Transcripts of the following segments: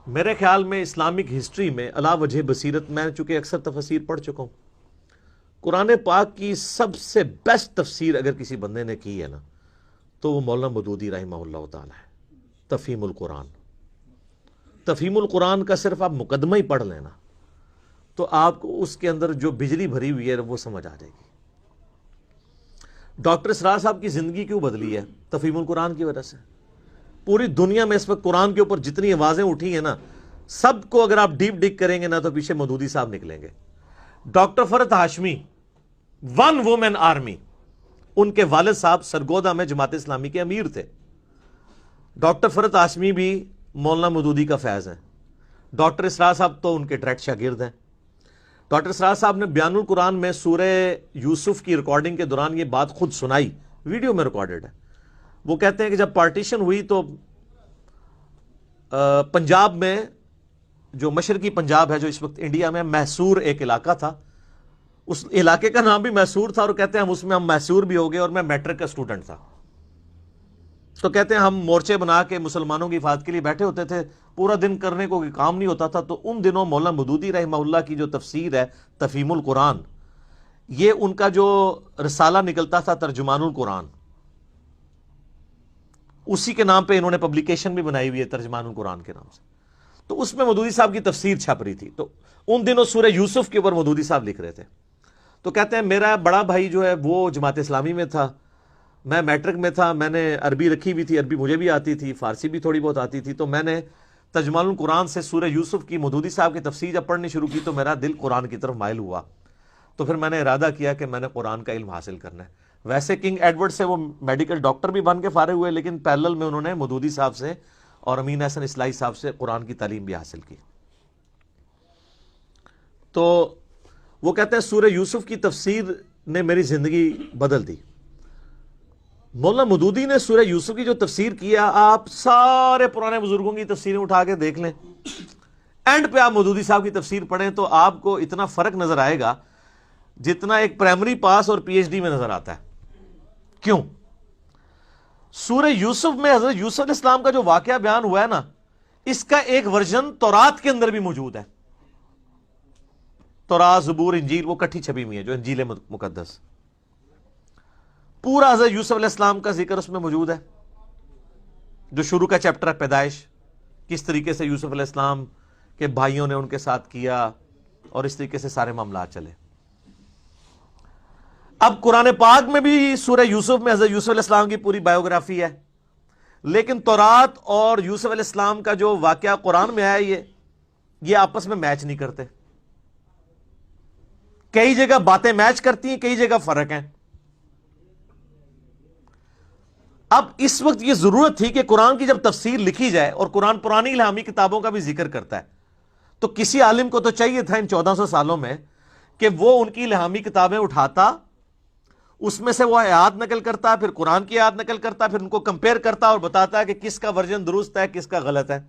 میرے خیال میں اسلامک ہسٹری میں علا وجہ بصیرت، میں چونکہ اکثر تفسیر پڑھ چکا ہوں، قرآن پاک کی سب سے بیسٹ تفسیر اگر کسی بندے نے کی ہے نا تو وہ مولانا مودودی رحمہ اللہ تعالی ہے۔ تفہیم القرآن، تفہیم القرآن کا صرف آپ مقدمہ ہی پڑھ لینا تو آپ کو اس کے اندر جو بجلی بھری ہوئی ہے وہ سمجھ آ جائے گی۔ ڈاکٹر اسرار صاحب کی زندگی کیوں بدلی ہے؟ تفہیم القرآن کی وجہ سے۔ پوری دنیا میں اس وقت قرآن کے اوپر جتنی آوازیں اٹھی ہیں نا، سب کو اگر آپ ڈیپ ڈگ کریں گے نا تو پیچھے مودودی صاحب نکلیں گے۔ ڈاکٹر فرحت ہاشمی، ون وومن آرمی، ان کے والد صاحب سرگودا میں جماعت اسلامی کے امیر تھے۔ ڈاکٹر فرحت ہاشمی بھی مولانا مودودی کا فیض ہیں۔ ڈاکٹر اسرار صاحب تو ان کے ڈائریکٹ شاگرد ہیں۔ ڈاکٹر اسرار صاحب نے بیان القرآن میں سورہ یوسف کی ریکارڈنگ کے دوران یہ بات خود سنائی، ویڈیو میں ریکارڈڈ ہے۔ وہ کہتے ہیں کہ جب پارٹیشن ہوئی تو پنجاب میں، جو مشرقی پنجاب ہے جو اس وقت انڈیا میں، محسور ایک علاقہ تھا، اس علاقے کا نام بھی محسور تھا، اور کہتے ہیں اس میں ہم محسور بھی ہو گئے، اور میں میٹرک کا اسٹوڈنٹ تھا۔ تو کہتے ہیں ہم مورچے بنا کے مسلمانوں کی حفاظت کے لیے بیٹھے ہوتے تھے، پورا دن کرنے کو کوئی کام نہیں ہوتا تھا۔ تو ان دنوں مولانا مودودی رحمہ اللہ کی جو تفسیر ہے تفہیم القرآن، یہ ان کا جو رسالہ نکلتا تھا ترجمان القرآن، اسی کے نام پہ انہوں نے پبلیکیشن بھی بنائی ہوئی ہے، ترجمان القرآن کے نام سے۔ تو اس میں مودودی صاحب کی تفسیر چھپ رہی تھی۔ تو ان دنوں سورہ یوسف کے اوپر مودودی صاحب لکھ رہے تھے۔ تو کہتے ہیں میرا بڑا بھائی جو ہے وہ جماعت اسلامی میں تھا، میں میٹرک میں تھا، میں نے عربی رکھی ہوئی تھی، عربی مجھے بھی آتی تھی، فارسی بھی تھوڑی بہت آتی تھی۔ تو میں نے ترجمان القرآن سے سورہ یوسف کی مودودی صاحب کی تفسیر جب پڑھنی شروع کی تو میرا دل قرآن کی طرف مائل ہوا۔ تو پھر میں نے ارادہ کیا کہ میں نے قرآن کا علم حاصل کرنا ہے۔ ویسے کنگ ایڈورڈ سے وہ میڈیکل ڈاکٹر بھی بن کے فارغ ہوئے، لیکن پیرلل میں انہوں نے مودودی صاحب سے اور امین احسن اصلاحی صاحب سے قرآن کی تعلیم بھی حاصل کی۔ تو وہ کہتے ہیں سورہ یوسف کی تفسیر نے میری زندگی بدل دی۔ مولانا مودودی نے سورہ یوسف کی جو تفسیر کیا، آپ سارے پرانے بزرگوں کی تفسیریں اٹھا کے دیکھ لیں، اینڈ پہ آپ مودودی صاحب کی تفسیر پڑھیں تو آپ کو اتنا فرق نظر آئے گا جتنا ایک پرائمری پاس اور پی ایچ ڈی میں نظر آتا ہے۔ کیوں؟ سورہ یوسف میں حضرت یوسف علیہ السلام کا جو واقعہ بیان ہوا ہے نا، اس کا ایک ورژن تورات کے اندر بھی موجود ہے۔ تورات، زبور، انجیل وہ کٹھی چھپی ہوئی ہے، جو انجیل مقدس، پورا حضرت یوسف علیہ السلام کا ذکر اس میں موجود ہے۔ جو شروع کا چیپٹر ہے پیدائش، کس طریقے سے یوسف علیہ السلام کے بھائیوں نے ان کے ساتھ کیا، اور اس طریقے سے سارے معاملات چلے۔ اب قرآن پاک میں بھی سورہ یوسف میں حضرت یوسف علیہ السلام کی پوری بایوگرافی ہے، لیکن تورات اور یوسف علیہ السلام کا جو واقعہ قرآن میں آیا یہ آپس میں میچ نہیں کرتے۔ کئی جگہ باتیں میچ کرتی ہیں، کئی جگہ فرق ہیں۔ اب اس وقت یہ ضرورت تھی کہ قرآن کی جب تفسیر لکھی جائے، اور قرآن پرانی الہامی کتابوں کا بھی ذکر کرتا ہے، تو کسی عالم کو تو چاہیے تھا ان 1400 سالوں میں کہ وہ ان کی الہامی کتابیں اٹھاتا، اس میں سے وہ آیات نقل کرتا، پھر قرآن کی آیات نقل کرتا، پھر ان کو کمپیئر کرتا اور بتاتا کہ کس کا ورژن درست ہے، کس کا غلط ہے۔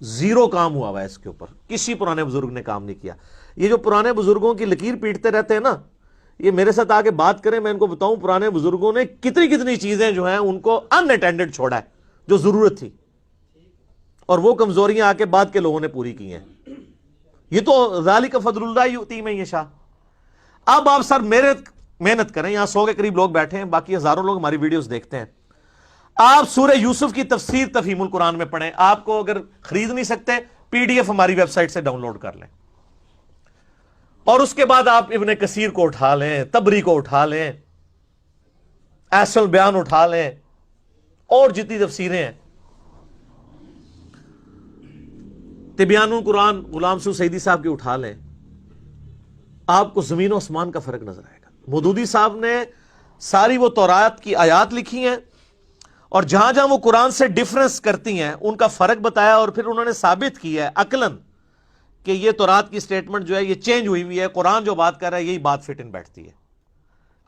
زیرو کام ہوا ہے اس کے اوپر، کسی پرانے بزرگ نے کام نہیں کیا۔ یہ جو پرانے بزرگوں کی لکیر پیٹتے رہتے ہیں نا، یہ میرے ساتھ آ کے بات کریں، میں ان کو بتاؤں پرانے بزرگوں نے کتنی چیزیں جو ہیں ان کو ان اٹینڈڈ چھوڑا ہے جو ضرورت تھی، اور وہ کمزوریاں آ کے بعد کے لوگوں نے پوری کی ہیں۔ یہ تو ذالک فضل اللہ یؤتی من یشاء۔ اب آپ سر محنت کریں، یہاں 100 کے قریب لوگ بیٹھے ہیں، باقی ہزاروں لوگ ہماری ویڈیوز دیکھتے ہیں۔ آپ سورہ یوسف کی تفسیر تفہیم القرآن میں پڑھیں، آپ کو اگر خرید نہیں سکتے پی ڈی ایف ہماری ویب سائٹ سے ڈاؤن لوڈ کر لیں، اور اس کے بعد آپ ابن کثیر کو اٹھا لیں، تبری کو اٹھا لیں، احسن البیان اٹھا لیں، اور جتنی تفسیریں ہیں، تبیان القرآن غلام سو سعیدی صاحب کی اٹھا لیں، آپ کو زمین و آسمان کا فرق نظر آئے گا۔ مودودی صاحب نے ساری وہ تورات کی آیات لکھی ہیں، اور جہاں جہاں وہ قرآن سے ڈیفرنس کرتی ہیں ان کا فرق بتایا، اور پھر انہوں نے ثابت کیا ہے عقلاً کہ یہ تورات کی سٹیٹمنٹ جو ہے یہ چینج ہوئی ہے، قرآن جو بات کر رہا ہے یہی بات فٹ ان بیٹھتی ہے۔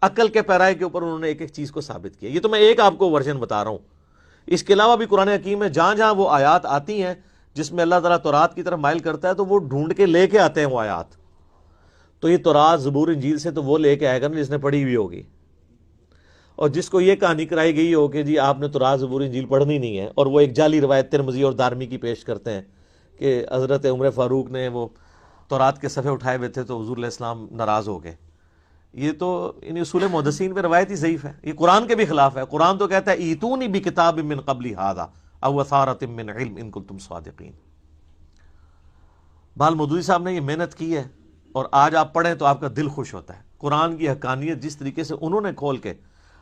عقل کے پیرائے کے اوپر انہوں نے ایک ایک چیز کو ثابت کیا۔ یہ تو میں ایک آپ کو ورژن بتا رہا ہوں، اس کے علاوہ بھی قرآن حکیم میں جہاں جہاں وہ آیات آتی ہیں جس میں اللہ تعالیٰ تورات کی طرف مائل کرتا ہے تو وہ ڈھونڈ کے لے کے آتے ہیں وہ آیات۔ تو یہ تورات، زبور، انجیل سے تو وہ لے کے آئے گا نا جس نے پڑھی ہوئی ہوگی۔ اور جس کو یہ کہانی کرائی گئی ہو کہ جی آپ نے تورات زبور انجیل پڑھنی نہیں ہے، اور وہ ایک جعلی روایت ترمذی اور دارمی کی پیش کرتے ہیں کہ حضرت عمر فاروق نے وہ تورات کے صفحے اٹھائے ہوئے تھے تو حضور علیہ السلام ناراض ہو گئے. یہ تو ان اصول محدثین پہ روایت ہی ضعیف ہے، یہ قرآن کے بھی خلاف ہے. قرآن تو کہتا ہے ایتونی بکتاب من قبل ھذا او اثارۃ من علم ان کنتم صادقین. بال مودودی صاحب نے یہ محنت کی ہے، اور آج آپ پڑھیں تو آپ کا دل خوش ہوتا ہے. قرآن کی حقانیت جس طریقے سے انہوں نے کھول کے،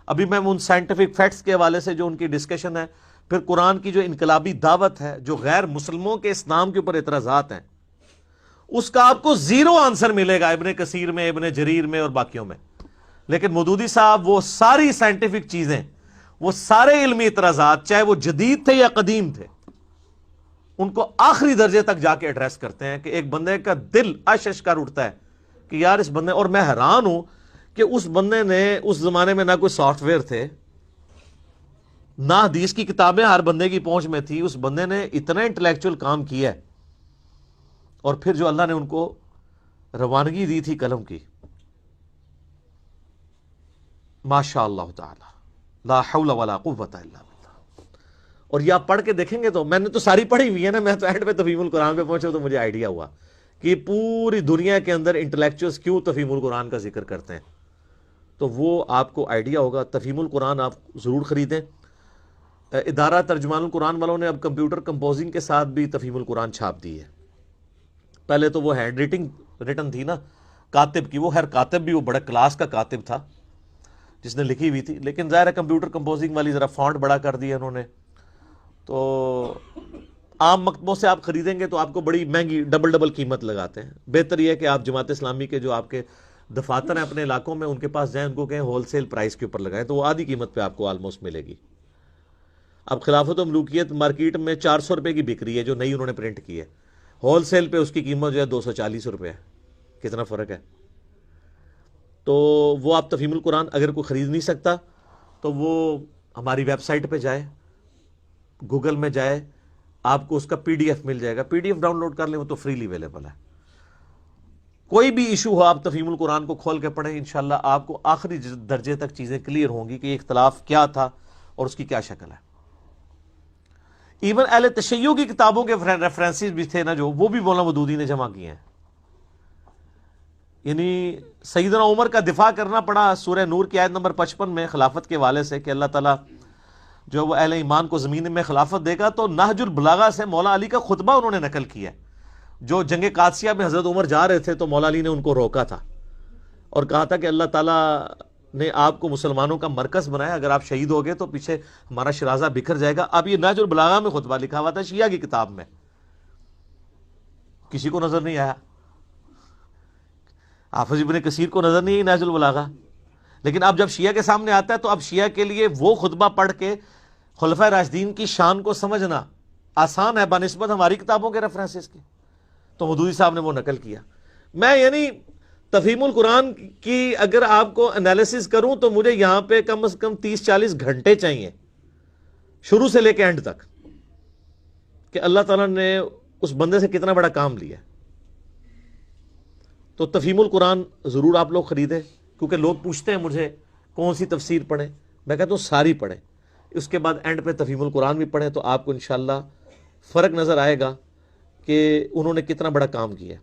ابھی میں ان سائنٹیفک فیکٹس کے حوالے سے جو ان کی ڈسکشن ہے، پھر قرآن کی جو انقلابی دعوت ہے، جو غیر مسلموں کے اسلام کے اوپر اعتراضات ہیں، اس کا آپ کو زیرو آنسر ملے گا ابن کثیر میں، ابن جریر میں اور باقیوں میں. لیکن مودودی صاحب وہ ساری سائنٹیفک چیزیں، وہ سارے علمی اعتراضات، چاہے وہ جدید تھے یا قدیم تھے، ان کو آخری درجے تک جا کے ایڈریس کرتے ہیں کہ ایک بندے کا دل اشش کر اٹھتا ہے کہ یار اس بندے، اور میں حیران ہوں کہ اس بندے نے، اس زمانے میں نہ کوئی سافٹ ویئر تھے، نہ حدیث کی کتابیں ہر بندے کی پہنچ میں تھی، اس بندے نے اتنا انٹلیکچوئل کام کیا ہے، اور پھر جو اللہ نے ان کو روانگی دی تھی قلم کی، ماشاء اللہ تعالی لا حول ولا قوت الا باللہ. اور یہ آپ پڑھ کے دیکھیں گے تو، میں نے تو ساری پڑھی ہوئی ہے نا، میں تو اینڈ پہ تفہیم القرآن پہ پہنچا تو مجھے آئیڈیا ہوا کہ پوری دنیا کے اندر انٹلیکچوئلز کیوں تفہیم القرآن کا ذکر کرتے ہیں. تو وہ آپ کو آئیڈیا ہوگا. تفہیم القرآن آپ ضرور خریدیں. ادارہ ترجمان القرآن والوں نے اب کمپیوٹر کمپوزنگ کے ساتھ بھی تفہیم القرآن چھاپ دی ہے. پہلے تو وہ ہینڈ ریٹنگ ریٹن تھی نا کاتب کی، وہ خیر کاتب بھی وہ بڑا کلاس کا کاتب تھا جس نے لکھی ہوئی تھی، لیکن ظاہر ہے کمپیوٹر کمپوزنگ والی ذرا فونٹ بڑا کر دیا انہوں نے. تو عام مکتبوں سے آپ خریدیں گے تو آپ کو بڑی مہنگی ڈبل قیمت لگاتے ہیں. بہتر یہ ہے کہ آپ جماعت اسلامی کے جو آپ کے دفاتر ہیں اپنے علاقوں میں، ان کے پاس جائیں، ان کو کہیں ہول سیل پرائس کے اوپر لگائیں، تو وہ آدھی قیمت پہ آپ کو آلموسٹ ملے گی. اب خلافت و ملوکیت مارکیٹ میں 400 روپے کی بک رہی ہے جو نئی انہوں نے پرنٹ کی ہے، ہول سیل پہ اس کی قیمت جو ہے 240 روپے ہے. کتنا فرق ہے. تو وہ آپ تفہیم القرآن اگر کوئی خرید نہیں سکتا تو وہ ہماری ویب سائٹ پہ جائے، گوگل میں جائے، آپ کو اس کا پی ڈی ایف مل جائے گا، P D F download کر لیں، وہ تو فریلی اویلیبل ہے. کوئی بھی ایشو ہو آپ تفہیم القرآن کو کھول کے پڑھیں، انشاءاللہ آپ کو آخری درجے تک چیزیں کلیئر ہوں گی کہ یہ اختلاف کیا تھا اور اس کی کیا شکل ہے. ایون اہل تشیع کی کتابوں کے ریفرنسز بھی تھے نا جو، وہ بھی مولانا مودودی نے جمع کیے ہیں. یعنی سیدنا عمر کا دفاع کرنا پڑا سورہ نور کی آیت نمبر 55 میں خلافت کے حوالے سے کہ اللہ تعالیٰ جو وہ اہل ایمان کو زمین میں خلافت دے گا. تو نہج البلاغہ سے مولا علی کا خطبہ انہوں نے نقل کیا ہے. جو جنگ قادسیہ میں حضرت عمر جا رہے تھے تو مولا علی نے ان کو روکا تھا اور کہا تھا کہ اللہ تعالیٰ نے آپ کو مسلمانوں کا مرکز بنایا، اگر آپ شہید ہو گئے تو پیچھے ہمارا شرازہ بکھر جائے گا. اب یہ نہج البلاغہ میں خطبہ لکھا ہوا تھا شیعہ کی کتاب میں، کسی کو نظر نہیں آیا. حافظ ابن کثیر کو نظر نہیں آئی نہج البلاغہ، لیکن اب جب شیعہ کے سامنے آتا ہے تو اب شیعہ کے لیے وہ خطبہ پڑھ کے خلفائے راشدین کی شان کو سمجھنا آسان ہے بنسبت ہماری کتابوں کے ریفرنسز کے. تو مودودی صاحب نے وہ نقل کیا. میں یعنی تفہیم القرآن کی اگر آپ کو انالیسس کروں تو مجھے یہاں پہ کم از کم 30-40 گھنٹے چاہیے شروع سے لے کے اینڈ تک، کہ اللہ تعالیٰ نے اس بندے سے کتنا بڑا کام لیا. تو تفہیم القرآن ضرور آپ لوگ خریدیں، کیونکہ لوگ پوچھتے ہیں مجھے کون سی تفسیر پڑھیں. میں کہتا ہوں ساری پڑھیں، اس کے بعد اینڈ پہ تفہیم القرآن بھی پڑھیں، تو آپ کو انشاءاللہ فرق نظر آئے گا کہ انہوں نے کتنا بڑا کام کیا ہے.